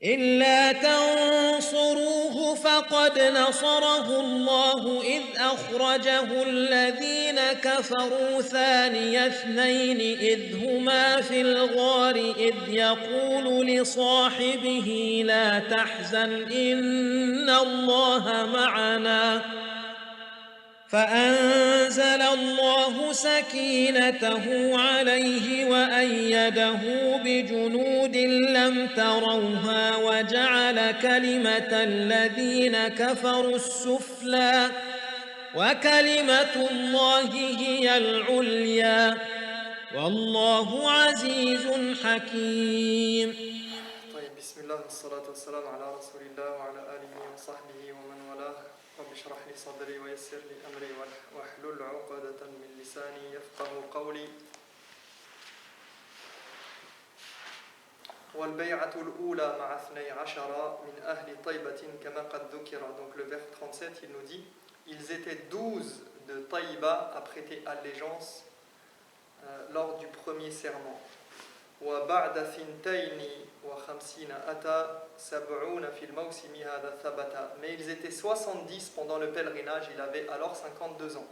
إلا تنصروه فقد نصره الله إذ أخرجه الذين كفروا ثاني اثنين إذ هما في الغار إذ يقول لصاحبه لا تحزن إن الله معنا فأنزل الله سكينته عليه وأيده بجنود لم تروها وجعل كلمة الذين كفروا السفلى وكلمة الله هي العليا والله عزيز حكيم. طيب بسم الله والصلاة والسلام على رسول الله وعلى آله وصحبه ومن والاه. رب اشرح لي صدري ويسر لي أمري واحلل عقدة من لساني يفقه قولي. والبيعة الأولى مع 12 من أهل طيبة كما قد ذكر. Donc le vers 37 il nous dit ils étaient 12 de Taïba à prêter allégeance lors du premier serment. وبعد 52 أتى 70 في الموسم هذا ثبت. Mais ils étaient 70 pendant le pèlerinage, il avait alors 52 ans.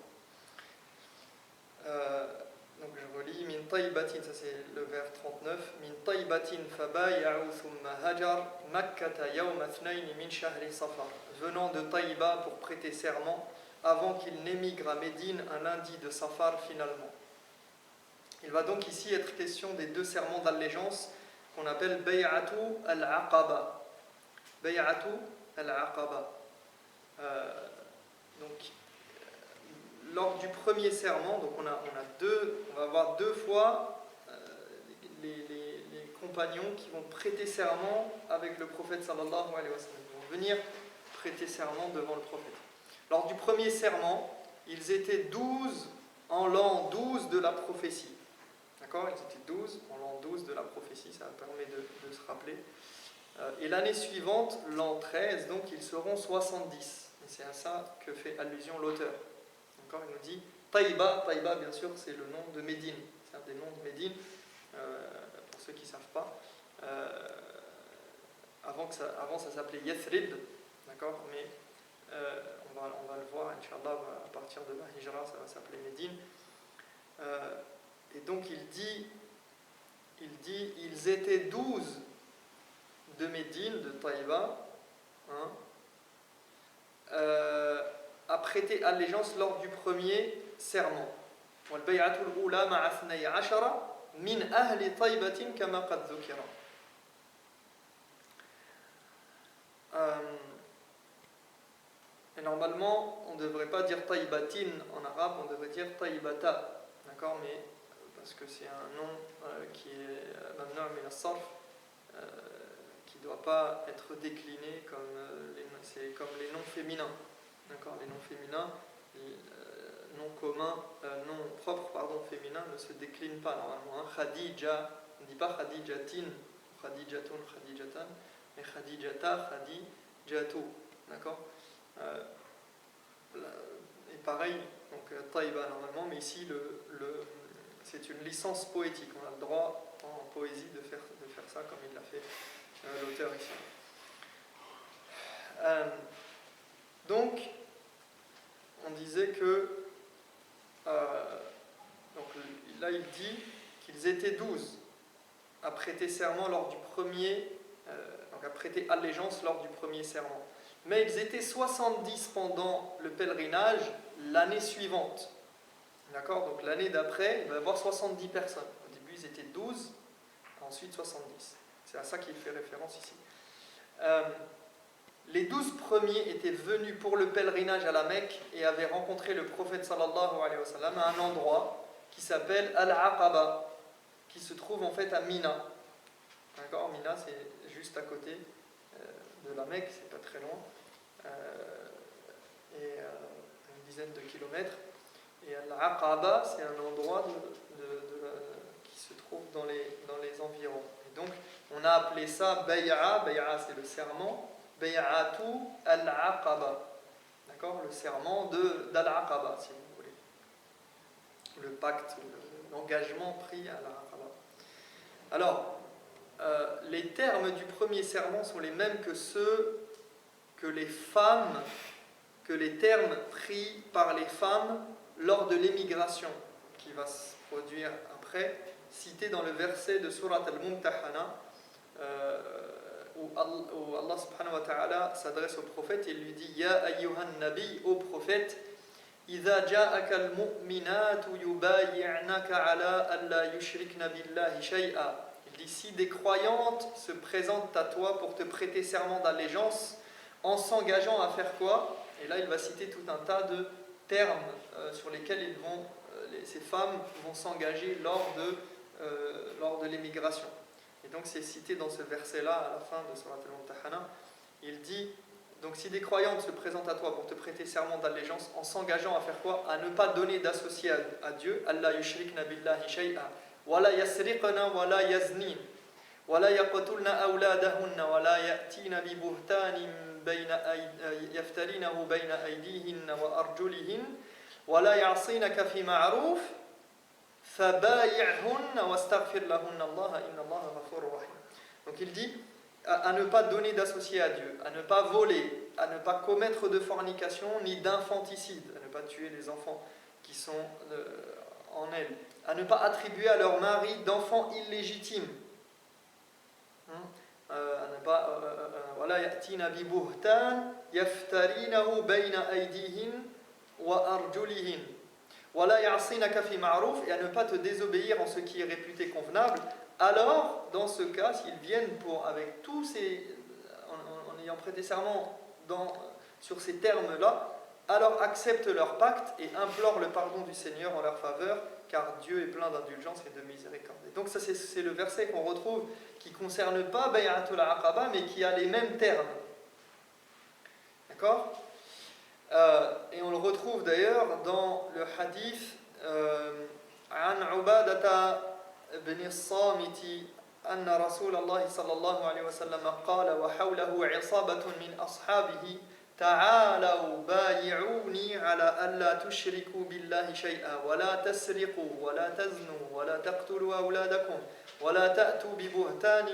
Donc je relis min taybatin, ça c'est le vers 39, min taybatin fabaya'u thumma hajar makkata yawma thnayn min shahri safar. Venant de Taïba pour prêter serment avant qu'il n'émigre à Médine un lundi de Safar finalement. Il va donc ici être question des deux serments d'allégeance qu'on appelle Bay'atu al-Aqaba. Bay'atu al-Aqaba. Donc, lors du premier serment, donc on va avoir deux fois les compagnons qui vont prêter serment avec le prophète sallallahu alayhi wa sallam. Ils vont venir prêter serment devant le prophète. Lors du premier serment, ils étaient 12 en l'an 12 de la prophétie. D'accord ? Ils étaient 12 en l'an 12 de la prophétie, ça permet de se rappeler. Et l'année suivante, l'an 13, donc ils seront 70. Et c'est à ça que fait allusion l'auteur. D'accord ? Il nous dit Taïba, Taïba bien sûr c'est le nom de Médine. C'est un des noms de Médine, pour ceux qui ne savent pas. Avant ça s'appelait Yathrib, d'accord ? Mais on va le voir, Inch'Allah, à partir de la Hijra, ça va s'appeler Médine. Et donc il dit, ils étaient 12 de Médine, de Taïba, à prêter allégeance lors du premier serment. وَالْبَيْعَةُ الْأُولَى مَعَ 12 مِنْ أَهْلِ طَيْبَةٍ كَمَا قَدْ ذُكِرَ. Et normalement, on ne devrait pas dire Taïbatin en arabe, on devrait dire Taïbata. D'accord ? Mais parce que c'est un nom qui est mamnu' min as-sarf, qui ne doit pas être décliné c'est comme les noms féminins. D'accord ? Les noms féminins, noms communs, noms propres, féminins ne se déclinent pas normalement. Khadija, on ne dit pas Khadijatin, Khadijatun, Khadijatan, mais Khadijata, Khadijatu. D'accord ? Et pareil, donc Taïba normalement, mais ici c'est une licence poétique. On a le droit en poésie de faire ça comme il l'a fait l'auteur ici. Donc, on disait que donc là il dit qu'ils étaient 12 à prêter serment lors du premier, donc à prêter allégeance lors du premier serment. Mais ils étaient 70 pendant le pèlerinage l'année suivante. D'accord ? Donc l'année d'après, il va y avoir 70 personnes. Au début, ils étaient 12, ensuite 70. C'est à ça qu'il fait référence ici. Les 12 premiers étaient venus pour le pèlerinage à la Mecque et avaient rencontré le prophète sallallahu alayhi wa sallam à un endroit qui s'appelle Al-Aqaba, qui se trouve en fait à Mina. D'accord ? Mina, c'est juste à côté de la Mecque, c'est pas très loin, et une dizaine de kilomètres. Et Al-Aqaba, c'est un endroit qui se trouve dans les environs. Et donc, on a appelé ça Bay'a. Bay'a, c'est le serment. Bay'atu al-Aqaba. D'accord ? Le serment d'Al-Aqaba, si vous voulez. Le pacte, l'engagement pris à Al-Aqaba. Alors, les termes du premier serment sont les mêmes que ceux que les femmes, que les termes pris par les femmes lors de l'émigration qui va se produire après, cité dans le verset de Surat al-Mumtahana, où Allah subhanahu wa ta'ala s'adresse au prophète et il lui dit Ya ayyuhan nabi, ô prophète, إذا جاءك المؤمنات يبايعنك على ألا يشركن بالله شيئا. Il dit si des croyantes se présentent à toi pour te prêter serment d'allégeance en s'engageant à faire quoi? Et là il va citer tout un tas de termes sur lesquels ces femmes vont s'engager lors de l'émigration. Et donc c'est cité dans ce verset-là à la fin de Surat al-Mumtahana. Il dit donc si des croyantes se présentent à toi pour te prêter serment d'allégeance en s'engageant à faire quoi? À ne pas donner d'associé à Dieu, Allah yushrikna billahi shay'a, wala yasriqna wala yaznin, wala yaqtulna awladahunna wala ya'tina bi buhtanin yaftarinahu bayna aydihinna wa arjulihin, wala ya'sinaka fi ma'ruf fabayi'hunna wastaghfir lahunna Allah inna Allah ghafurur rahim. Donc il dit à ne pas donner d'associé à Dieu, à ne pas voler, à ne pas commettre de fornication ni d'infanticide, à ne pas tuer les enfants qui sont en elle, à ne pas attribuer à leur mari d'enfants illégitimes, à ne pas voilà ya'tina bi buhtan yaftarinahu bayna aydihin wa arjulihin wala ya'sinaka fi ma'ruf, et à ne pas te désobéir en ce qui est réputé convenable. Alors, dans ce cas, s'ils viennent avec tous en ayant prêté serment sur ces termes-là, alors accepte leur pacte et implore le pardon du Seigneur en leur faveur, car Dieu est plein d'indulgence et de miséricorde. Et donc ça, c'est le verset qu'on retrouve qui ne concerne pas Bay'atul Aqaba, mais qui a les mêmes termes. D'accord ? Et on le retrouve d'ailleurs dans le hadith An Ubadata بن الصامت أن رسول الله صلى الله عليه وسلم قال وحوله عصابة من أصحابه تعالوا بايعوني على ألا تشركوا بالله شيئا ولا تسرقوا ولا تزنوا ولا تقتلوا أولادكم ولا تأتوا ببهتان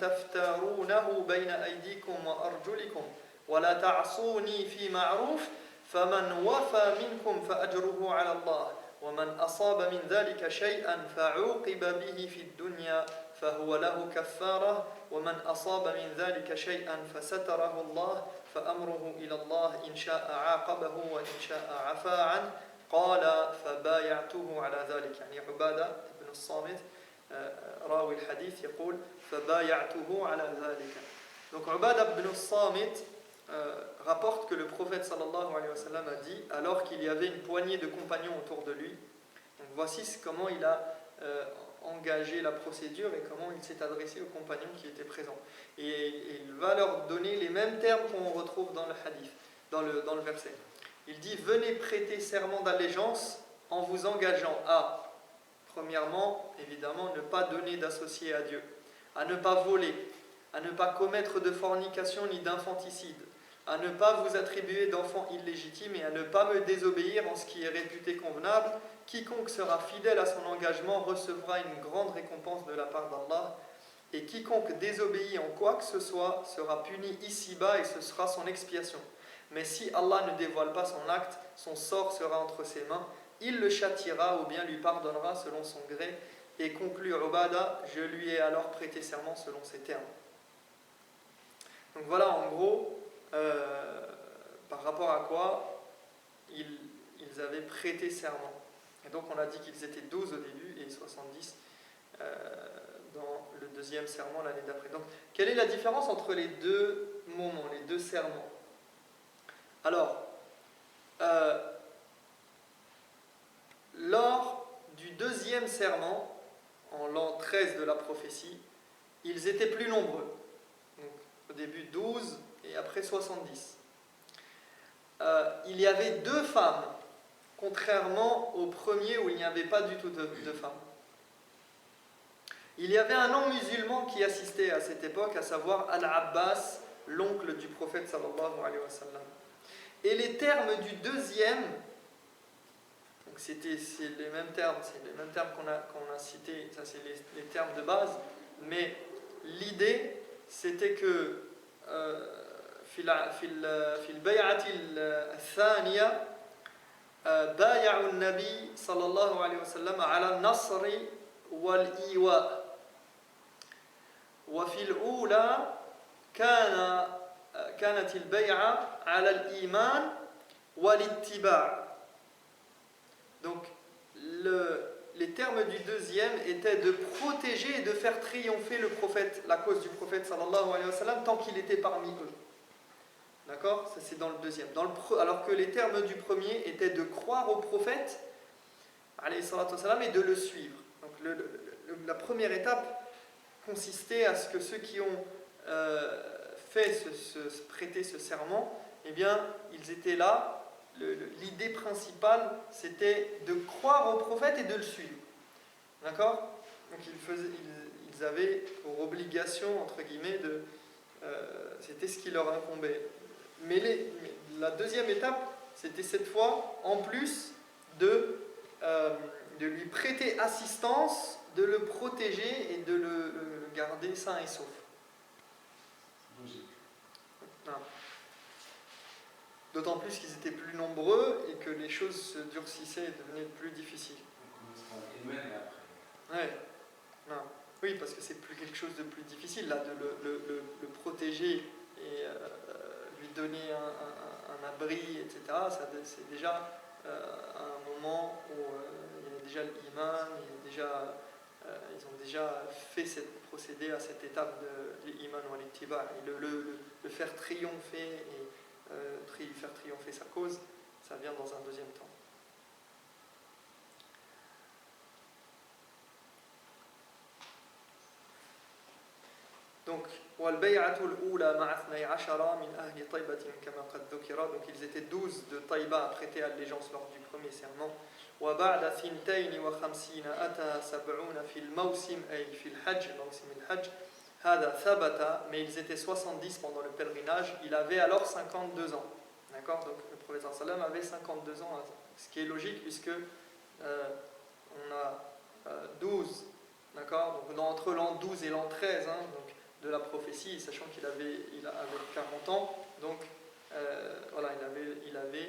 تفترونه بين أيديكم وأرجلكم ولا تعصوني في معروف فمن وفى منكم فأجره على الله ومن أصاب من ذلك شيئا فعوقب به في الدنيا فهو له كفارة ومن أصاب من ذلك شيئا فستره الله فأمره إلى الله إن شاء عاقبه وإن شاء عفا عنه قال فبايعته على ذلك. يعني عبادة بن الصامت راوي الحديث يقول فبايعته على ذلك. Donc Ubada ibn al-Samit rapporte que le prophète sallallahu alayhi wa sallam a dit, alors qu'il y avait une poignée de compagnons autour de lui, donc voici comment il a engagé la procédure et comment il s'est adressé aux compagnons qui étaient présents. Et il va leur donner les mêmes termes qu'on retrouve dans le hadith, dans le verset. Il dit, venez prêter serment d'allégeance en vous engageant à, premièrement, évidemment, ne pas donner d'associé à Dieu, à ne pas voler, à ne pas commettre de fornication ni d'infanticide, à ne pas vous attribuer d'enfants illégitimes et à ne pas me désobéir en ce qui est réputé convenable. Quiconque sera fidèle à son engagement recevra une grande récompense de la part d'Allah, et quiconque désobéit en quoi que ce soit sera puni ici-bas et ce sera son expiation. Mais si Allah ne dévoile pas son acte, son sort sera entre ses mains, il le châtiera ou bien lui pardonnera selon son gré. Et conclut Ubada, je lui ai alors prêté serment selon ces termes. Donc voilà en gros par rapport à quoi ils avaient prêté serment. Et donc on a dit qu'ils étaient 12 au début et 70 dans le deuxième serment l'année d'après. Donc quelle est la différence entre les deux moments, les deux serments? Alors, lors du deuxième serment, en l'an 13 de la prophétie, ils étaient plus nombreux. Donc, au début 12 et après 70. Il y avait 2 femmes, contrairement au premier où il n'y avait pas du tout de femmes. Il y avait un non-musulman qui assistait à cette époque, à savoir Al-Abbas, l'oncle du prophète sallallahu alayhi wa sallam. Et les termes du deuxième, donc c'est les mêmes termes qu'on a cités, ça c'est les termes de base, mais l'idée c'était que في البيعة الثانية بايعوا النبي صلى الله عليه وسلم على النصر والإيواء وفي الأولى كانت البيعة على الإيمان والاتباع. Donc les termes du deuxième étaient de protéger et de faire triompher le prophète, la cause du prophète sallallahu alayhi wa sallam, tant qu'il était parmi eux. D'accord? Ça c'est dans le deuxième. Alors que les termes du premier étaient de croire au prophète alayhi salatu wa sallam, et de le suivre. Donc la première étape consistait à ce que ceux qui ont prêté ce serment, eh bien, ils étaient là. L'idée principale, c'était de croire au prophète et de le suivre. D'accord? Donc ils avaient pour obligation, entre guillemets, c'était ce qui leur incombait. Mais la deuxième étape, c'était cette fois, en plus de lui prêter assistance, de le protéger et de le garder sain et sauf. Logique. Non. D'autant plus qu'ils étaient plus nombreux et que les choses se durcissaient et devenaient plus difficiles. On commencera à Iman et après. Ouais. Non. Oui, parce que c'est plus quelque chose de plus difficile là, de le protéger et lui donner un abri, etc. C'est déjà un moment où il y a déjà l'Iman, ils ont déjà fait procéder à cette étape de l'Iman ou l'Ittiba. Et le faire triompher et faire triompher sa cause, ça vient dans un deuxième temps. Donc, والبيعة الأولى مع 12 من أهل طيبة كما قد ذكر. Donc ils étaient 12 de Taïba à prêter allégeance lors du premier serment. وبعد 52 أتى 70 في الموسم أي في الحج موسم الحج. هذا ثبت, mais ils étaient 70 pendant le pèlerinage. Il avait alors 52 ans. D'accord? Donc le prophète sallam avait 52 ans, ce qui est logique puisque on a 12, d'accord? Donc entre l'an 12 et l'an 13, hein, donc de la prophétie, sachant qu'il avait 40 ans, donc voilà, il avait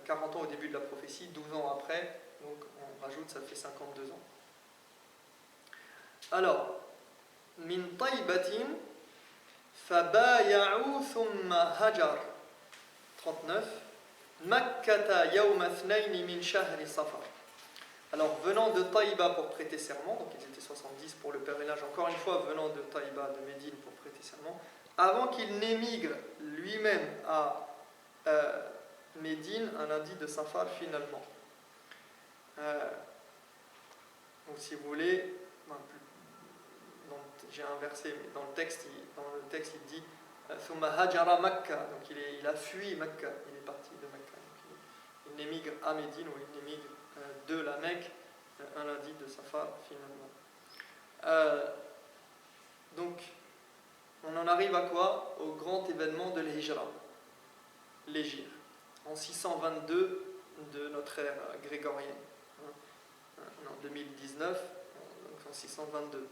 40 ans au début de la prophétie, 12 ans après, donc on rajoute, ça fait 52 ans. Alors, min taybatin fabaya'u thumma hajar. 39. Makkata yawma thnaini min shahri safar. Alors, venant de Taïba pour prêter serment, donc ils étaient 70 pour le pèlerinage, encore une fois, venant de Taïba, de Médine pour prêter serment, avant qu'il n'émigre lui-même à Médine, un lundi de Safar finalement. Donc, si vous voulez, j'ai inversé, mais dans le texte il dit Thumma hajara Makka, donc il a fui Makka, il est parti de Makka. Il n'émigre à Médine ou il n'émigre de la Mecque un lundi de Safar finalement. Donc on en arrive à quoi? Au grand événement de l'Hijra, l'Hégire, en 622 de notre ère grégorienne, en 2019, donc en 622.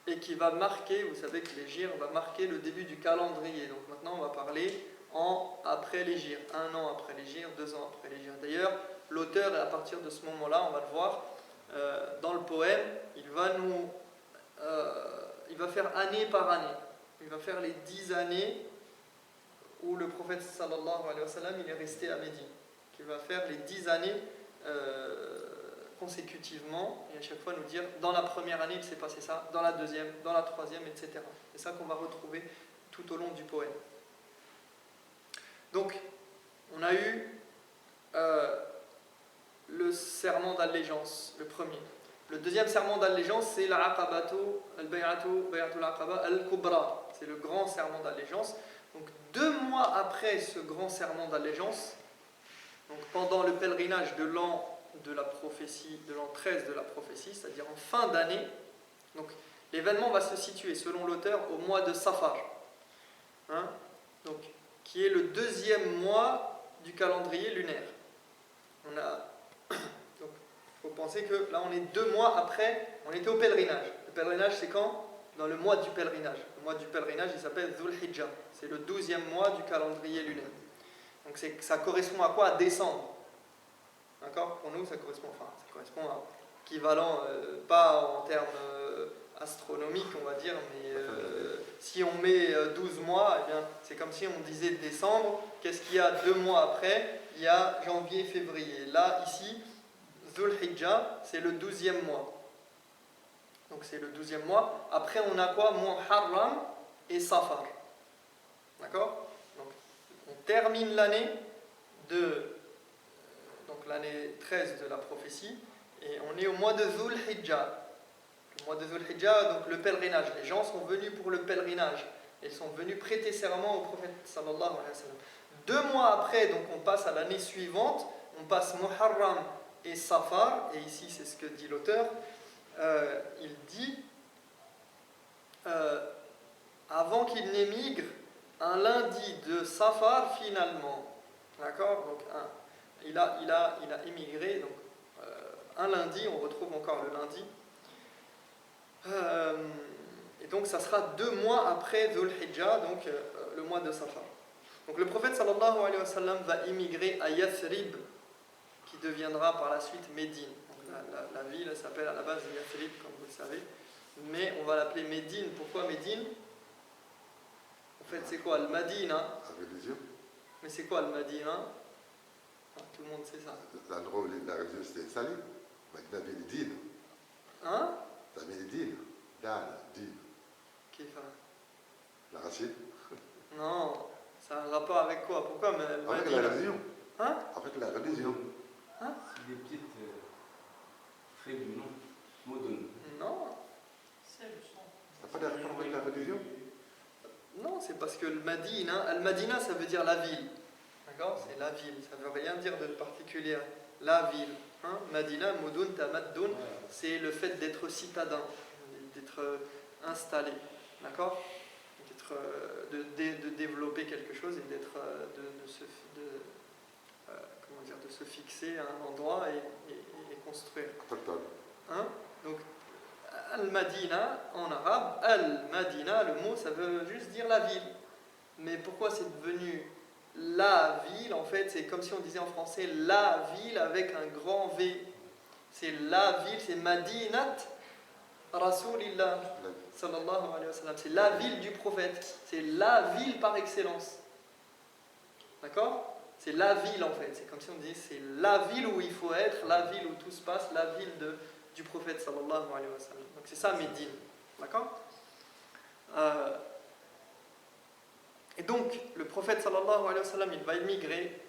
Et qui va marquer, vous savez que l'Hégire va marquer le début du calendrier. Donc maintenant on va parler après l'Hégire, 1 an après l'Hégire, 2 ans après l'Hégire. D'ailleurs, l'auteur, à partir de ce moment-là, on va le voir, dans le poème, il va faire année par année. Il va faire les 10 années où le prophète sallallahu alayhi wa sallam il est resté à Médine. Il va faire les 10 années consécutivement et à chaque fois nous dire dans la première année il s'est passé ça, dans la deuxième, dans la troisième, etc. C'est ça qu'on va retrouver tout au long du poème. Donc on a eu le serment d'allégeance, le premier. Le deuxième serment d'allégeance c'est l'aqabatu, bay'atul aqaba al-kubra, c'est le grand serment d'allégeance. Donc 2 mois après ce grand serment d'allégeance, donc pendant le pèlerinage de l'an de la prophétie, de l'an 13 de la prophétie, c'est-à-dire en fin d'année. Donc l'événement va se situer, selon l'auteur, au mois de Safar, donc, qui est le 2e mois du calendrier lunaire. On a donc faut penser que là on est 2 mois après, on était au pèlerinage. Le pèlerinage c'est quand? Dans le mois du pèlerinage. Le mois du pèlerinage il s'appelle Dhul Hijjah. C'est le 12e mois du calendrier lunaire. Donc ça correspond à quoi? À décembre. D'accord? Pour nous ça correspond à équivalent, pas en termes astronomiques on va dire, mais si on met 12 mois, eh bien, c'est comme si on disait décembre. Qu'est-ce qu'il y a 2 mois après? Il y a janvier, février. Là, ici, Dhul Hijjah, c'est le 12e mois. Donc c'est le 12e mois. Après, on a quoi? Muharram et Safar. D'accord? Donc, on termine l'année donc l'année 13 de la prophétie, et on est au mois de Dhul Hijjah. Le mois de Dhul Hijjah, donc le pèlerinage. Les gens sont venus pour le pèlerinage. Ils sont venus prêter serment au prophète sallallahu alayhi wa sallam. 2 mois après, donc on passe à l'année suivante, on passe Muharram et Safar, et ici c'est ce que dit l'auteur, il dit avant qu'il n'émigre, un lundi de Safar finalement, d'accord, donc il a émigré, donc un lundi, on retrouve encore le lundi, et donc ça sera 2 mois après Dhul Hijjah, donc le mois de Safar. Donc le prophète sallallahu alayhi wa sallam va immigrer à Yathrib, qui deviendra par la suite Médine. La ville s'appelle à la base Yathrib, comme vous le savez, mais on va l'appeler Médine. Pourquoi Médine? En fait, c'est quoi le Madina? Mais c'est quoi le Madina? Tout le monde sait ça. L'endroit où la religion s'est installée. Maintenant, il y a les dînes. Hein? Ça met les dînes. Dal, dînes. Qui fait? La racine. Non, ça a un rapport avec quoi? Pourquoi le avec Madina? la religion. Hein? Avec la religion. Hein? C'est des petites traits du nom. Modon. Non. Ça n'a pas de rapport avec la religion? Non, c'est parce que le Madina, Al-Madina, ça veut dire la ville. D'accord? C'est la ville, ça ne veut rien dire de particulier. La ville. Hein? Madina, Moudoun, Tamaddoun, c'est le fait d'être citadin, d'être installé. D'accord? De développer quelque chose et d'être, de se fixer à un endroit et construire. Hein? Donc, Al-Madina, en arabe, Al-Madina, le mot, ça veut juste dire la ville. Mais pourquoi c'est devenu la ville? En fait, c'est comme si on disait en français la ville avec un grand V. C'est la ville, c'est Madinat Rasulillah sallallahu alayhi wa sallam. C'est la ville du prophète. C'est la ville par excellence. D'accord? C'est la ville en fait. C'est comme si on disait c'est la ville où il faut être, la ville où tout se passe, la ville du prophète sallallahu alayhi wa sallam. Donc c'est ça Médine. D'accord? Et donc le prophète sallallahu alayhi wa sallam, il va émigrer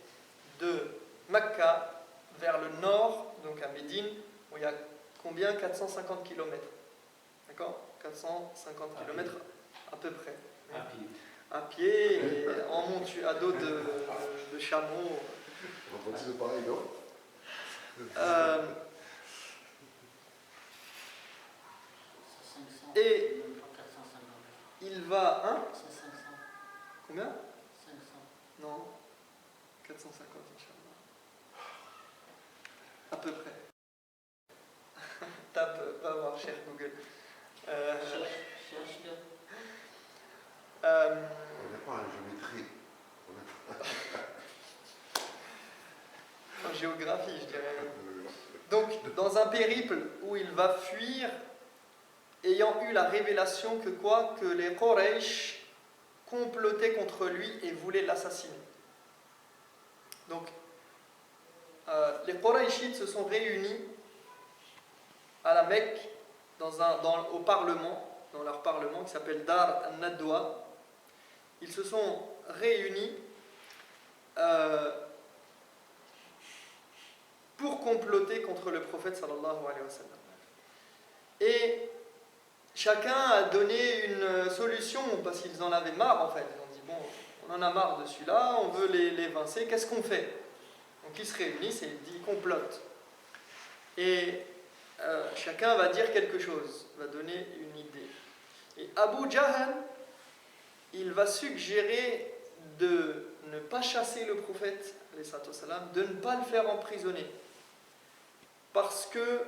de Mecca vers le nord, donc à Médine, où il y a combien? 450 km. D'accord? 450 km à peu près. À pied et en monture, à dos de chameau. On continue pareil, non? Et il va... Hein? Combien? 500. Non. 450, Inch'Allah. À peu près. Tape, va voir, cher Google. On n'est pas en géométrie. En géographie, je dirais. Donc, dans un périple où il va fuir, ayant eu la révélation que quoi? Que les Quraysh complotaient contre lui et voulaient l'assassiner. Donc, les Qurayshites se sont réunis à la Mecque au Parlement, dans leur Parlement qui s'appelle Dar al-Nadwa. Ils se sont réunis pour comploter contre le prophète sallallahu alayhi wa sallam. Et chacun a donné une solution parce qu'ils en avaient marre en fait. Ils ont dit bon, on en a marre de celui-là, on veut l'évincer, qu'est-ce qu'on fait? Donc ils se réunissent et ils complotent. Et chacun va dire quelque chose, va donner une idée. Et Abu Jahl, il va suggérer de ne pas chasser le prophète, de ne pas le faire emprisonner. parce que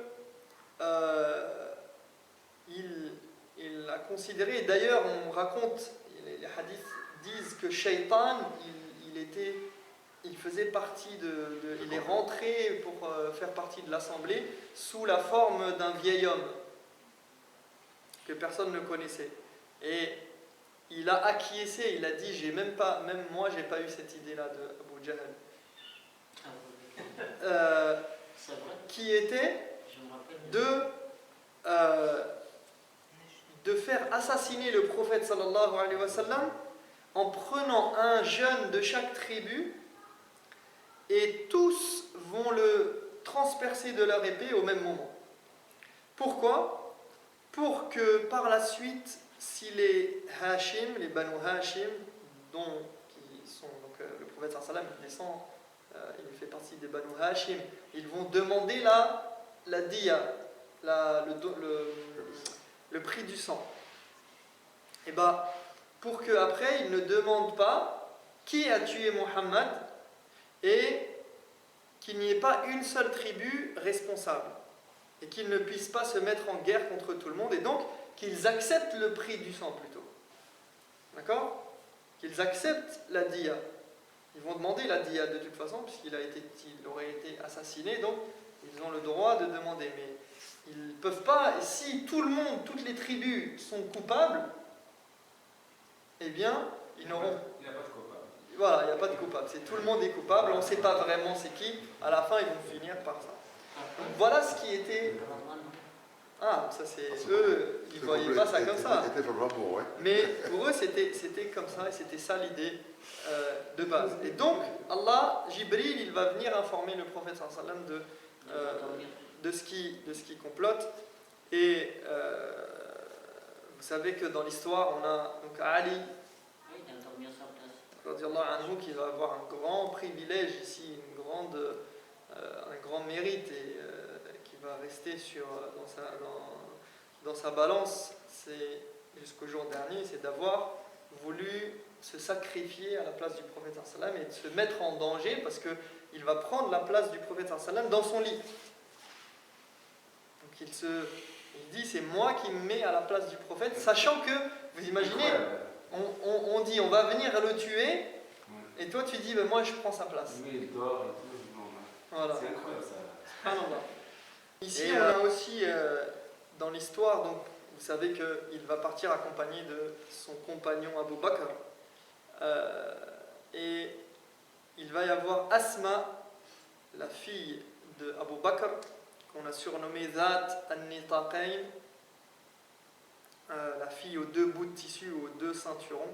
il a considéré, et d'ailleurs on raconte, les hadiths disent que Shaitan, il faisait partie il est rentré pour faire partie de l'assemblée sous la forme d'un vieil homme que personne ne connaissait. Et il a acquiescé, il a dit, même moi j'ai pas eu cette idée-là de Abu Jahl. Qui était de faire assassiner le prophète sallallahu alayhi wa sallam en prenant un jeune de chaque tribu, et tous vont le transpercer de leur épée au même moment. Pourquoi? Pour que par la suite, si les Hashim, les Banu Hashim, qui sont donc le prophète sallallahu alayhi wa sallam, il descend, il fait partie des Banu Hashim, ils vont demander la diya, le prix du sang. Et pour qu'après ils ne demandent pas qui a tué Muhammad et qu'il n'y ait pas une seule tribu responsable et qu'ils ne puissent pas se mettre en guerre contre tout le monde, et donc qu'ils acceptent le prix du sang plutôt. D'accord? Qu'ils acceptent la diya. Ils vont demander la diya de toute façon puisqu'il aurait été assassiné, donc ils ont le droit de demander, mais ils ne peuvent pas, si tout le monde, toutes les tribus sont coupables, eh bien, ils n'auront... Il n'y a pas de coupable. Voilà, il n'y a pas de coupable. Tout le monde est coupable, on ne sait pas vraiment c'est qui. À la fin, ils vont finir par ça. Donc voilà ce qui était... Ah, ça c'est... Eux, ils ne voyaient pas ça comme ça. Mais pour eux, c'était comme ça, et c'était ça l'idée de base. Et donc, Allah, Jibril, il va venir informer le prophète sallallahu alayhi wa sallam de ce qui complote. Et vous savez que dans l'histoire, on a donc Ali qui va avoir un grand privilège ici, un grand mérite, et qui va rester dans sa balance, c'est jusqu'au jour dernier, c'est d'avoir voulu se sacrifier à la place du prophète sallallahu alayhi wa sallam et de se mettre en danger parce qu'il va prendre la place du prophète sallallahu alayhi wa sallam dans son lit. Donc il dit, c'est moi qui me mets à la place du prophète, sachant que, vous imaginez, on dit on va venir le tuer, et toi tu dis moi je prends sa place. Oui, il dort et tout. Voilà. C'est incroyable ça. Ici on a aussi dans l'histoire, donc vous savez qu'il va partir accompagné de son compagnon Abu Bakr, et il va y avoir Asma, la fille de Abu Bakr, qu'on a surnommée Zat an-Nitaqayn, la fille aux deux bouts de tissu, aux deux ceinturons,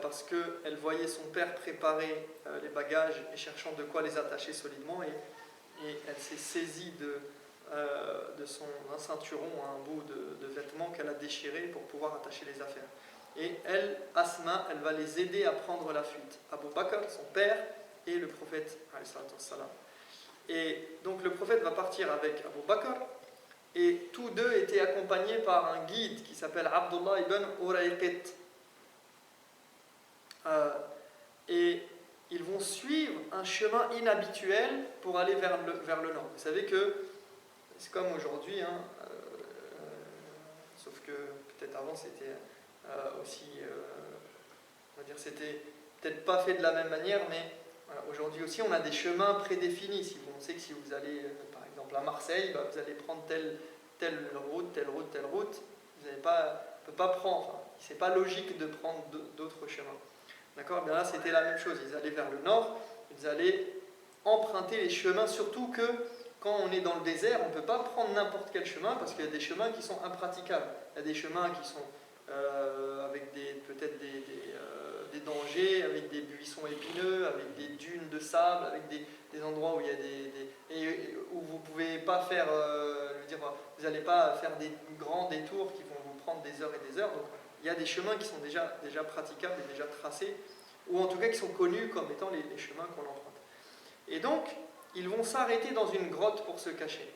parce qu'elle voyait son père préparer les bagages et cherchant de quoi les attacher solidement, et elle s'est saisie d'un ceinturon, un bout de vêtement qu'elle a déchiré pour pouvoir attacher les affaires. Et elle, Asma, elle va les aider à prendre la fuite. Abu Bakr, son père, et le prophète, alayhi salam. Et donc le prophète va partir avec Abu Bakr, et tous deux étaient accompagnés par un guide qui s'appelle Abdullah ibn Urayqit. Et ils vont suivre un chemin inhabituel pour aller vers le nord. Vous savez que c'est comme aujourd'hui, sauf que peut-être avant c'était aussi, on va dire, c'était peut-être pas fait de la même manière, mais aujourd'hui aussi on a des chemins prédéfinis. On sait que si vous allez par exemple à Marseille, vous allez prendre telle route. Vous ne peut pas prendre, c'est pas logique de prendre d'autres chemins. D'accord? Bien là c'était la même chose, ils allaient vers le nord, ils allaient emprunter les chemins, surtout que quand on est dans le désert, on ne peut pas prendre n'importe quel chemin parce qu'il y a des chemins qui sont impraticables. Il y a des chemins qui sont avec peut-être des dangers, avec des buissons épineux, avec des dunes de sable, avec des endroits où il y a où vous ne pouvez pas faire, vous n'allez pas faire des grands détours qui vont vous prendre des heures et des heures. Donc il y a des chemins qui sont déjà praticables et déjà tracés, ou en tout cas qui sont connus comme étant les chemins qu'on emprunte. Et donc, ils vont s'arrêter dans une grotte pour se cacher.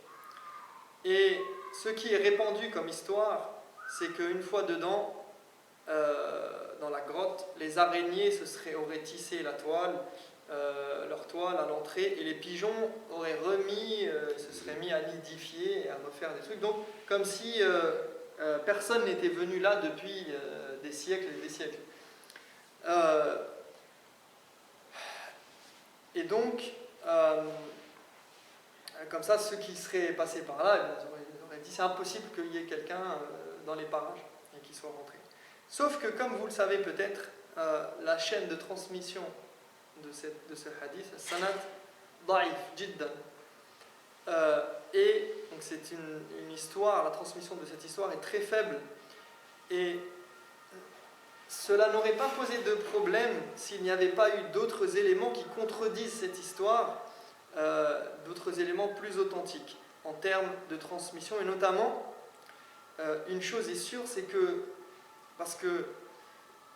Et ce qui est répandu comme histoire, c'est qu'une fois dedans, dans la grotte, les araignées auraient tissé la toile leur toile à l'entrée, et les pigeons auraient se seraient mis à nidifier et à refaire des trucs. Donc, comme si personne n'était venu là depuis des siècles et des siècles. Et donc, comme ça, ceux qui seraient passés par là, ils auraient dit c'est impossible qu'il y ait quelqu'un dans les parages et qu'il soit rentré. Sauf que, comme vous le savez peut-être, la chaîne de transmission de ce hadith, sanad da'if, jiddan. Et donc c'est une histoire, la transmission de cette histoire est très faible. Et cela n'aurait pas posé de problème s'il n'y avait pas eu d'autres éléments qui contredisent cette histoire, d'autres éléments plus authentiques en termes de transmission. Et notamment, une chose est sûre, c'est que, parce que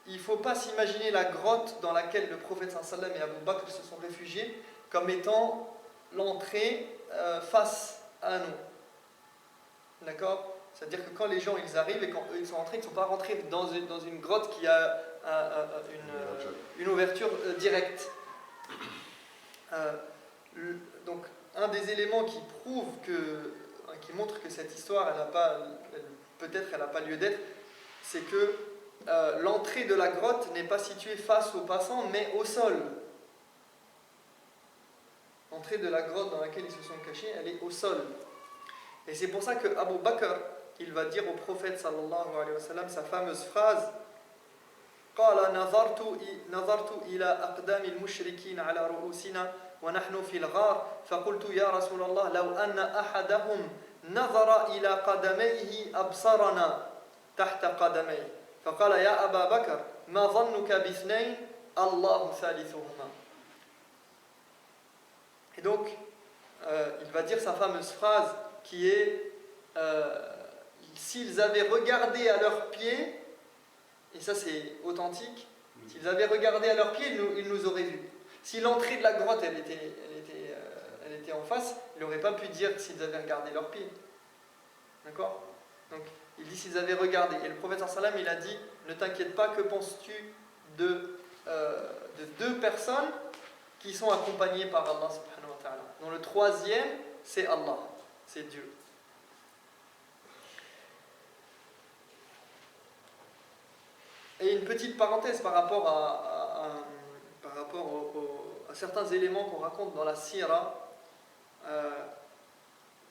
il ne faut pas s'imaginer la grotte dans laquelle le prophète sallam et Abu Bakr se sont réfugiés comme étant l'entrée face à nous. D'accord ? C'est-à-dire que quand les gens ils arrivent et quand eux ils sont rentrés, ils ne sont pas rentrés dans une grotte qui a une ouverture directe. Donc, un des éléments qui montre que cette histoire, peut-être elle n'a pas lieu d'être, c'est que l'entrée de la grotte n'est pas située face aux passants, mais au sol. L'entrée de la grotte dans laquelle ils se sont cachés, elle est au sol. Et c'est pour ça que Abu Bakr, il va dire au prophète sallallahu alayhi wa sallam sa fameuse phrase قال نظرت إلى أقدام المشركين على رؤوسنا ونحن في الغار فقلت يا رسول الله لو أن أحدهم نظر إلى قدميه أبصرنا تحت قدميه فقال يا أبا بكر ما ظنك باثنين الله ثالثهما. Et donc il va dire sa fameuse phrase qui est s'ils avaient regardé à leurs pieds, et ça c'est authentique, s'ils avaient regardé à leurs pieds, ils nous auraient vus. Si l'entrée de la grotte elle était en face, il n'aurait pas pu dire s'ils avaient regardé leurs pieds. D'accord ? Donc il dit s'ils avaient regardé. Et le prophète sallam il a dit ne t'inquiète pas, que penses-tu de deux personnes qui sont accompagnées par Allah subhanahu wa ta'ala, dont le troisième c'est Allah, c'est Dieu. Et une petite parenthèse par rapport à certains éléments qu'on raconte dans la Sira,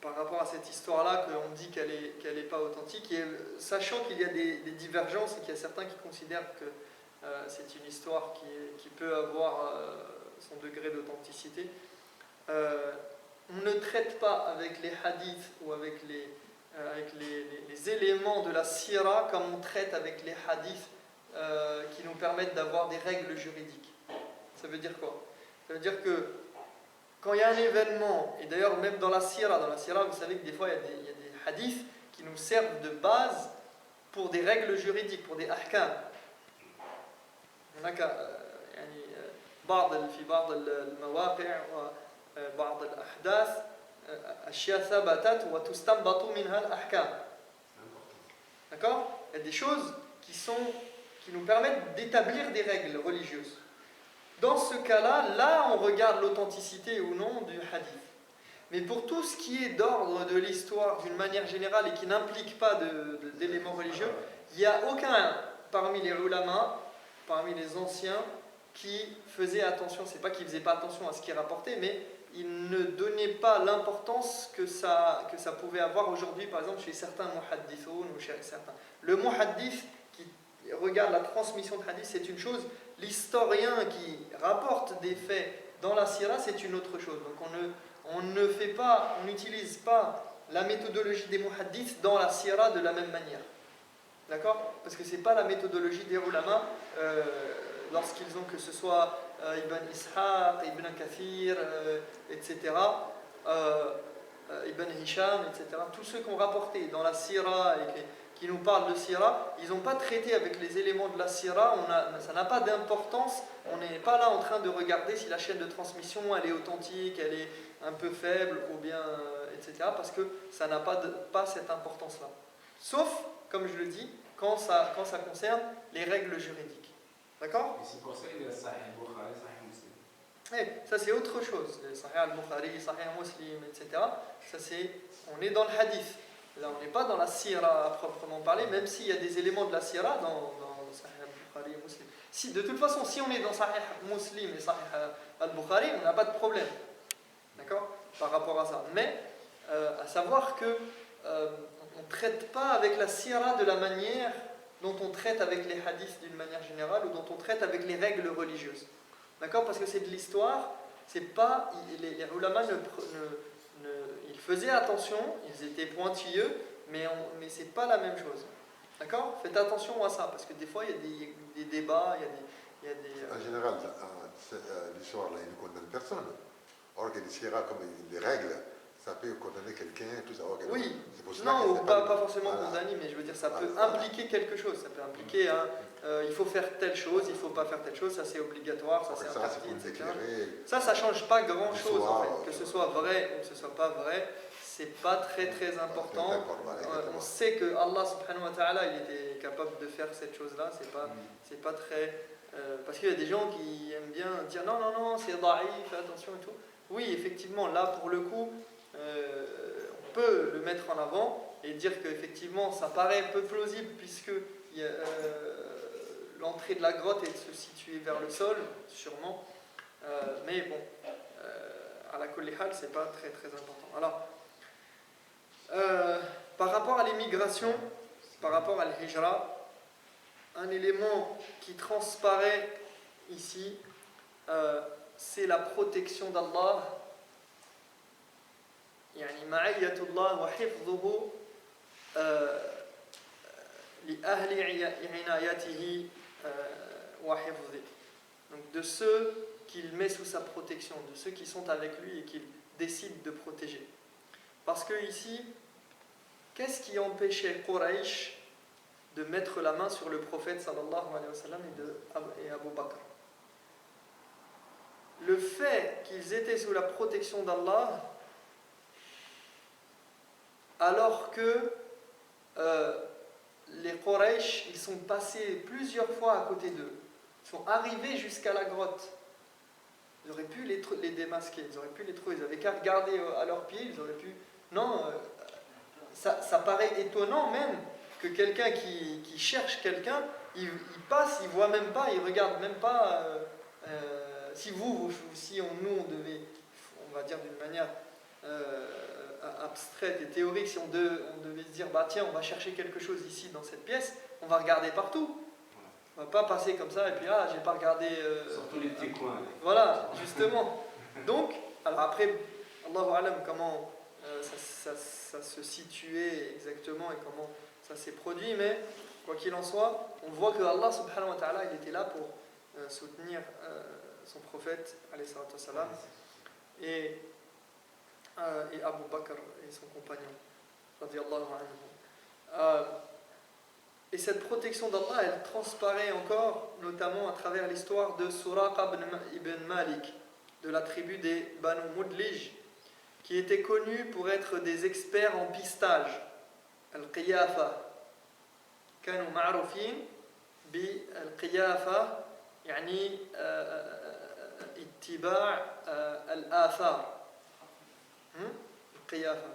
par rapport à cette histoire-là, qu'on dit qu'elle est pas authentique, et sachant qu'il y a des divergences et qu'il y a certains qui considèrent que c'est une histoire qui peut avoir son degré d'authenticité, on ne traite pas avec les hadiths ou avec les éléments de la Sira comme on traite avec les hadiths qui nous permettent d'avoir des règles juridiques. Ça veut dire quoi ? Ça veut dire que quand il y a un événement, et d'ailleurs même dans la Sira, vous savez que des fois il y a des hadiths qui nous servent de base pour des règles juridiques, pour des ahkam. هناك يعني في بعض المواقع وبعض الأحداث أشياء ثبتت وتستنبط منها الأحكام. D'accord ? Il y a des choses qui nous permettent d'établir des règles religieuses. Dans ce cas-là, là on regarde l'authenticité ou non du hadith. Mais pour tout ce qui est d'ordre de l'histoire d'une manière générale et qui n'implique pas d'éléments religieux, il n'y a aucun parmi les ulama, parmi les anciens, qui faisait attention, c'est pas qu'ils ne faisaient pas attention à ce qui est rapporté, mais ils ne donnaient pas l'importance que ça pouvait avoir aujourd'hui, par exemple chez certains muhaddithoun ou chez certains. Le muhaddith qui regarde la transmission de hadith, c'est une chose, l'historien qui rapporte des faits dans la sira, c'est une autre chose. Donc on n'utilise pas la méthodologie des muhaddiths dans la sira de la même manière. D'accord ? Parce que ce n'est pas la méthodologie des ulama lorsqu'ils ont, que ce soit Ibn Ishaq, Ibn Kathir, etc., Ibn Hisham, etc., tous ceux qui ont rapporté dans la sira et qui nous parlent de sira, ils n'ont pas traité avec les éléments de la sira, ça n'a pas d'importance, on n'est pas là en train de regarder si la chaîne de transmission elle est authentique, elle est un peu faible, ou bien, etc., parce que ça n'a pas cette importance-là. Sauf, comme je le dis, quand ça concerne les règles juridiques. D'accord ? Et c'est pour ça qu'il y a Sahih Bukhari, Sahih Muslim. Ça c'est autre chose. Sahih al-Bukhari, Sahih Muslim, etc. Ça c'est, on est dans le hadith. Là on n'est pas dans la sira à proprement parler, même s'il y a des éléments de la sira dans Sahih al-Bukhari et Muslim. Si, de toute façon, si on est dans Sahih Muslim et Sahih al-Bukhari, on n'a pas de problème. D'accord? Par rapport à ça. Mais, à savoir que on ne traite pas avec la sira de la manière dont on traite avec les hadiths d'une manière générale ou dont on traite avec les règles religieuses. D'accord? Parce que c'est de l'histoire, c'est pas, les ulama ils faisaient attention, ils étaient pointilleux, mais c'est pas la même chose. D'accord? Faites attention à ça, parce que des fois il y a des débats, il y a des En général, l'histoire, là, il ne condamne personne. Or que les sira, comme les règles, ça peut condamner quelqu'un, tout ça. Oui, c'est pour cela non, que ou c'est pas forcément voilà. condamner, mais je veux dire, ça peut Voilà. impliquer quelque chose. Ça peut impliquer, il faut faire telle chose, il ne faut pas faire telle chose, ça c'est obligatoire, ça c'est Ça, c'est interdit, pour nous etc. éclairer. Ça ne change pas grand-chose, en L'histoire, fait. Que ce soit vrai ou que ce soit pas vrai, c'est pas très très important. On sait que Allah subhanahu wa ta'ala, il était capable de faire cette chose-là, c'est pas très... parce qu'il y a des gens qui aiment bien dire non, c'est daïf, fais attention et tout. Oui, effectivement, là pour le coup, on peut le mettre en avant et dire qu'effectivement ça paraît un peu plausible puisque l'entrée de la grotte est de se situer vers le sol, sûrement. Mais bon, à la kulli hal, c'est pas très très important. Alors, par rapport à l'immigration, par rapport à l'hijra, un élément qui transparaît ici, c'est la protection d'Allah, يعني معية الله وحفظه لأهل عنايته وحفظه. Donc de ceux qu'il met sous sa protection, de ceux qui sont avec lui et qu'il décide de protéger. Parce que ici, qu'est-ce qui empêchait Quraysh de mettre la main sur le prophète sallallahu alayhi wa sallam et Abu Bakr? Le fait qu'ils étaient sous la protection d'Allah, alors que les Quraysh, ils sont passés plusieurs fois à côté d'eux, ils sont arrivés jusqu'à la grotte. Ils auraient pu les démasquer, ils auraient pu les trouver, ils n'avaient qu'à regarder à leurs pieds, ils auraient pu... Non, ça paraît étonnant même que quelqu'un qui cherche quelqu'un, il passe, il voit même pas, il regarde même pas. Si nous on devait, on va dire d'une manière abstraite et théorique, si on devait se dire, bah tiens, on va chercher quelque chose ici dans cette pièce, on va regarder partout. On va pas passer comme ça et puis j'ai pas regardé. Surtout les petits coins. Voilà, justement. Donc, alors après, Allahu alam, comment ça se situait exactement et comment ça s'est produit, mais quoi qu'il en soit, on voit que Allah subhanahu wa ta'ala, il était là pour soutenir son prophète, alayhi salatu wassalam, et Abu Bakr et son compagnon, radiyallahu anhu. Et cette protection d'Allah, elle transparaît encore, notamment à travers l'histoire de Suraqa ibn Malik, de la tribu des Banu Mudlij, qui étaient connus pour être des experts en pistage, al-qiyafa. كانوا معروفين بالقيافة يعني اتباع الآثار. القيافة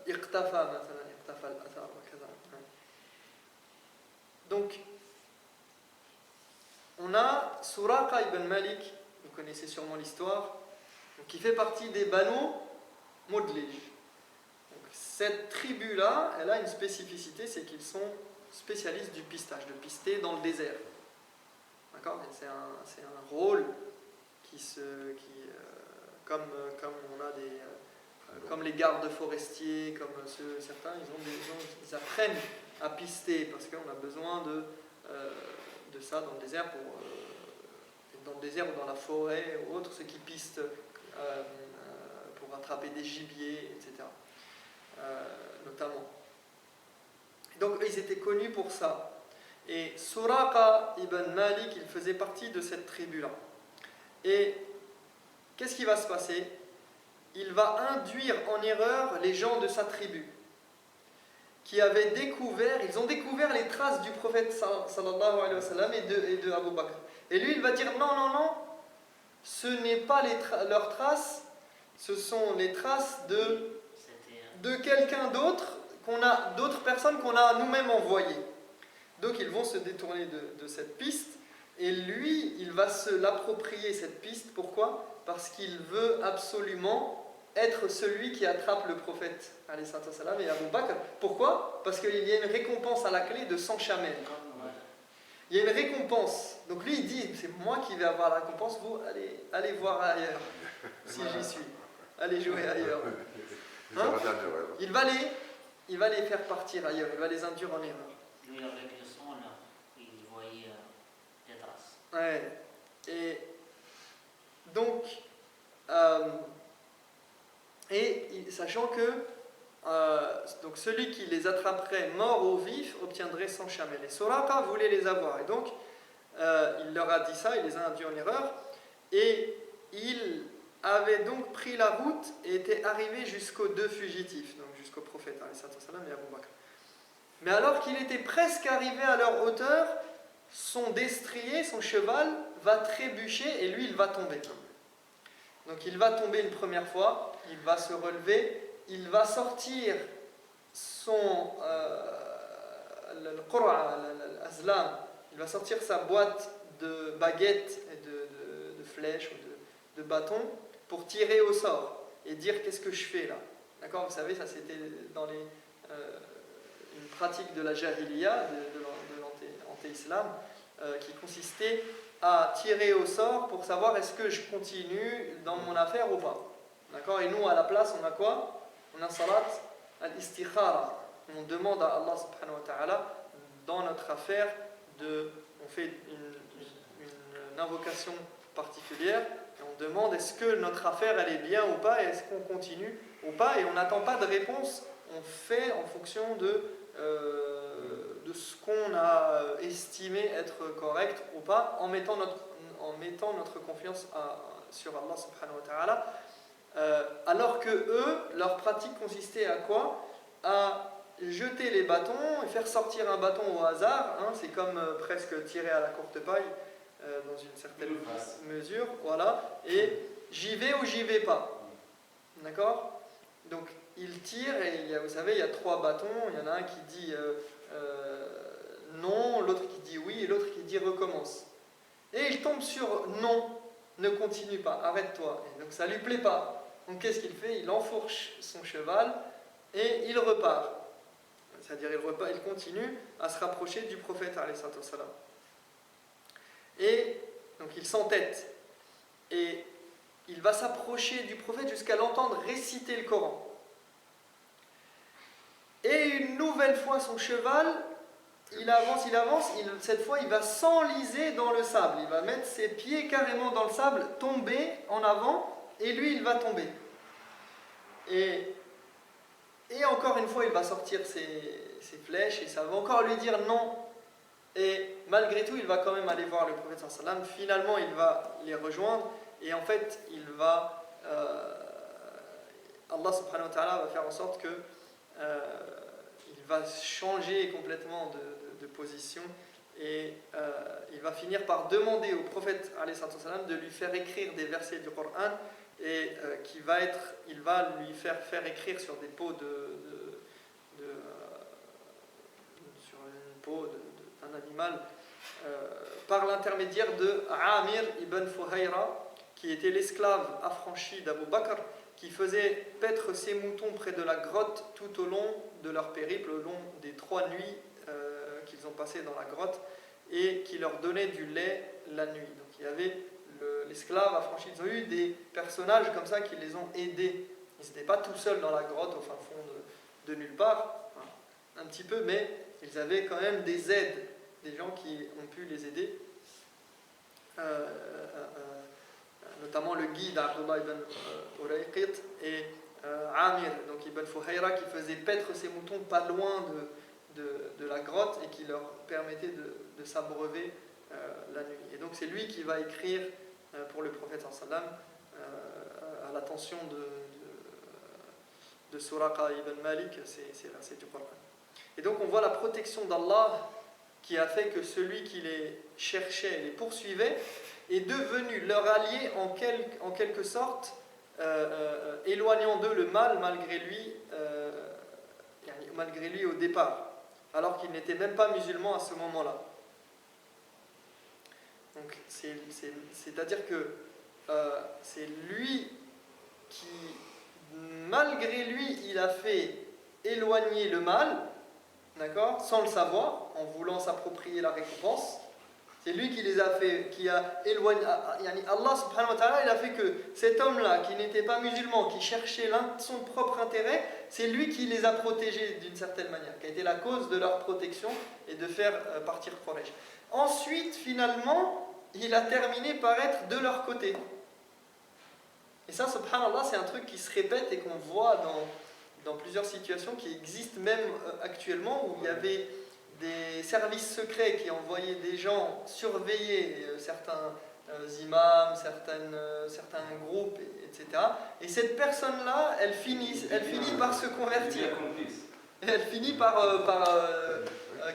اقتفى مثلا اقتفى الأثار وكذا. Donc on a Suraqa ibn Malik, vous connaissez sûrement l'histoire, qui fait partie des Banu Mudlij. Cette tribu-là, elle a une spécificité, c'est qu'ils sont spécialistes du pistage, de pister dans le désert. D'accord? C'est un rôle comme on a comme les gardes forestiers, comme certains, ils apprennent à pister parce qu'on a besoin de ça dans le désert dans le désert ou dans la forêt ou autre, ceux qui pistent pour attraper des gibiers, etc. Notamment. Donc ils étaient connus pour ça. Et Suraqa ibn Malik, il faisait partie de cette tribu-là. Et qu'est-ce qui va se passer? Il va induire en erreur les gens de sa tribu, qui avaient découvert, ils ont découvert les traces du prophète sallallahu alayhi wa sallam et de Abu Bakr. Et lui, il va dire non, non, non, ce n'est pas leurs traces, ce sont les traces de quelqu'un d'autre, d'autres personnes qu'on a nous-mêmes envoyées. Donc ils vont se détourner de cette piste, et lui, il va se l'approprier cette piste. Pourquoi ? Parce qu'il veut absolument être celui qui attrape le prophète alayhi salam et Abu Bakr. Pourquoi ? Parce qu'il y a une récompense à la clé de 100 chamels. Il y a une récompense. Donc lui, il dit, c'est moi qui vais avoir la récompense, vous allez voir ailleurs, si j'y suis. Allez jouer ailleurs. Hein ? Il va les faire partir ailleurs, il va les induire en erreur. Lui, avec le son, là, il voyait des traces. Ouais. Et donc, sachant que donc celui qui les attraperait morts ou vifs obtiendrait 100 chamels. Et Suraqa voulait les avoir. Et donc, il leur a dit ça, il les a induits en erreur. Et il avait donc pris la route et était arrivé jusqu'aux deux fugitifs, donc jusqu'au prophète alayhi salam et Abu Bakr. Mais alors qu'il était presque arrivé à leur hauteur, son destrier, son cheval, va trébucher et lui, il va tomber. Donc il va tomber une première fois, il va se relever, il va sortir son l'azlam, il va sortir sa boîte de baguettes et de flèches ou de bâtons pour tirer au sort et dire qu'est-ce que je fais là. D'accord, vous savez, ça c'était dans une pratique de la jahiliya, de l'anté-islam, qui consistait à tirer au sort pour savoir est-ce que je continue dans mon affaire ou pas. D'accord ? Et nous, à la place, on a quoi ? On a salat al-istikhara. On demande à Allah subhanahu wa ta'ala, dans notre affaire, on fait une invocation particulière, et on demande est-ce que notre affaire elle est bien ou pas, et est-ce qu'on continue ou pas, et on n'attend pas de réponse, on fait en fonction de ce qu'on a estimé être correct ou pas, en mettant notre confiance sur Allah subhanahu wa ta'ala, alors que eux, leur pratique consistait à quoi ? À jeter les bâtons et faire sortir un bâton au hasard, hein, c'est comme presque tirer à la courte paille dans une certaine mesure, voilà, et j'y vais ou j'y vais pas, d'accord ? Donc il tire et vous savez, il y a 3 bâtons, il y en a un qui dit non, l'autre qui dit oui et l'autre qui dit recommence. Et il tombe sur non, ne continue pas, arrête-toi. Et donc ça lui plaît pas. Donc qu'est-ce qu'il fait ? Il enfourche son cheval et il repart. C'est-à-dire il continue à se rapprocher du prophète alayhi salam. Et donc il s'entête. Et il va s'approcher du prophète jusqu'à l'entendre réciter le Coran. Et une nouvelle fois son cheval, il avance, cette fois il va s'enliser dans le sable. Il va mettre ses pieds carrément dans le sable, tomber en avant, et lui il va tomber. Et encore une fois il va sortir ses flèches, et ça va encore lui dire non. Et malgré tout, il va quand même aller voir le prophète sallam. Finalement, il va les rejoindre. Et en fait, Allah subhanahu wa ta'ala va faire en sorte que il va changer complètement de position. Et il va finir par demander au prophète alayhi sallam de lui faire écrire des versets du Coran. Et il va lui faire écrire sur des peaux sur une peau d'un animal par l'intermédiaire de Amir ibn Fuhayra, qui était l'esclave affranchi d'Abu Bakr, qui faisait paître ses moutons près de la grotte tout au long de leur périple, au long des 3 nuits qu'ils ont passées dans la grotte, et qui leur donnait du lait la nuit. Donc il y avait l'esclave affranchi. Ils ont eu des personnages comme ça qui les ont aidés. Ils n'étaient pas tout seuls dans la grotte au fin fond de nulle part, un petit peu, mais ils avaient quand même des aides, des gens qui ont pu les aider, notamment le guide Abdullah ibn Urayqit et Amir, donc ibn Fuhayra, qui faisait paître ses moutons pas loin de la grotte et qui leur permettait de s'abreuver la nuit. Et donc c'est lui qui va écrire pour le prophète sallam à l'attention de Suraqa ibn Malik ces versets du Coran. Et donc on voit la protection d'Allah qui a fait que celui qui les cherchait, les poursuivait, est devenu leur allié en quelque sorte, éloignant d'eux le mal malgré lui au départ, alors qu'il n'était même pas musulman à ce moment-là. Donc c'est-à-dire que c'est lui qui, malgré lui, il a fait éloigner le mal, d'accord, sans le savoir, en voulant s'approprier la récompense. C'est lui qui les a fait, qui a éloigné. Allah subhanahu wa ta'ala, il a fait que cet homme-là, qui n'était pas musulman, qui cherchait son propre intérêt, c'est lui qui les a protégés d'une certaine manière, qui a été la cause de leur protection et de faire partir Quraysh. Ensuite, finalement, il a terminé par être de leur côté. Et ça, subhanallah, c'est un truc qui se répète et qu'on voit dans plusieurs situations qui existent même actuellement, où il y avait des services secrets qui envoyaient des gens surveiller certains imams, certains groupes, etc. Et cette personne-là, elle finit par se convertir. Elle finit par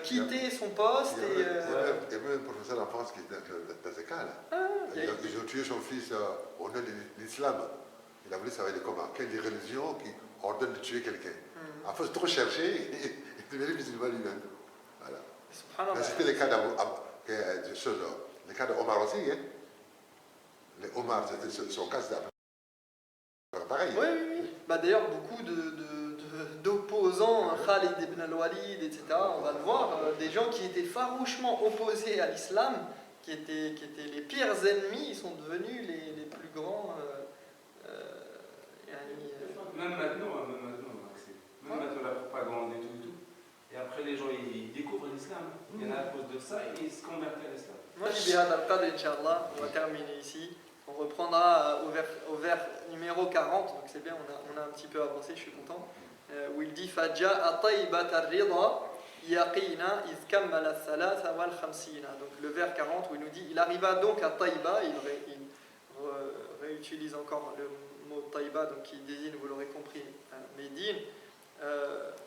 quitter son poste. Il y a même un professeur en France qui était dans ce cas là. Ils ont tué son fils au nom de l'islam. Il a voulu savoir comment. Quelle religion qui ordonne de tuer quelqu'un. À force de trop chercher, il est devenu musulman lui-même. Voilà. Mais c'était le cas d'Omar aussi. Hein. Les Omar, c'était son cas pareil. Oui, oui, oui. Bah, d'ailleurs, beaucoup d'opposants, Khalid ibn al-Walid, etc., on va le voir, des gens qui étaient farouchement opposés à l'islam, qui étaient les pires ennemis, ils sont devenus les plus grands. Même maintenant, même maintenant, la propagande et tout. Et après, les gens, ils découvrent l'islam. Il y en a à cause de ça et ils se convertissent à l'islam. Moi, bihad al-Qadr, Inch'Allah, on va terminer ici. On reprendra au vers numéro 40, donc c'est bien, on a un petit peu avancé, je suis content. Où il dit Faja'a tayyibat ar-rida yaqina iz kammala ath-thalatha wal khamsina. Donc le vers 40 où il nous dit il arriva donc à Taïba, il réutilise encore le mot Taïba, donc qui désigne, vous l'aurez compris, Médine.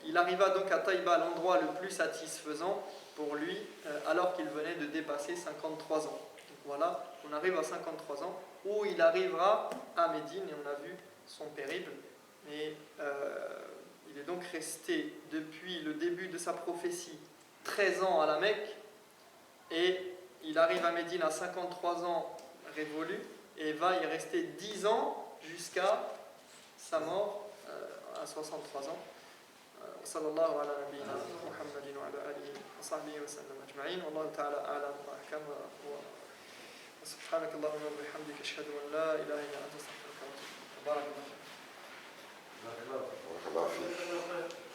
Il arriva donc à Taïba, l'endroit le plus satisfaisant pour lui, alors qu'il venait de dépasser 53 ans. Donc voilà, on arrive à 53 ans, où il arrivera à Médine, et on a vu son périple. Et il est donc resté depuis le début de sa prophétie 13 ans à la Mecque, et il arrive à Médine à 53 ans révolus, et va y rester 10 ans jusqu'à sa mort à 63 ans. صلى الله على نبينا محمد وعلى آله وصحبه وسلم أجمعين والله تعالى أعلم وأحكم وسبحانك اللهم وبحمدك أشهد أن لا إله إلا أنت أستغفرك وأتوب إليك. بارك الله فيك. بارك الله فيك.